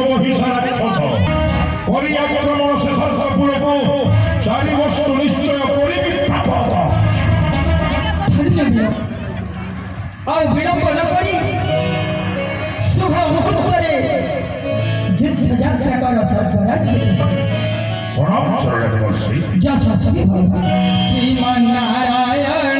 মহিষা রাক্ষস করি আক্রমণ শেষপূর্বক 4 বছর নিশ্চয় করিবি প্রাপদ। ଆଉ ବିଳମ୍ବ ନ କରି ଶୁଭ ମୁହୂର୍ତ୍ତରେ ଯୁଦ୍ଧ ଯାତ୍ରା କର ସ୍ୱର୍ଗରାଜ୍ୟ। ପ୍ରଣାମ ଚରଣରେ ବର୍ଷି ଯଶସ୍ୱୀ ଭବ ଶ୍ରୀମନ୍ନାରାୟଣ।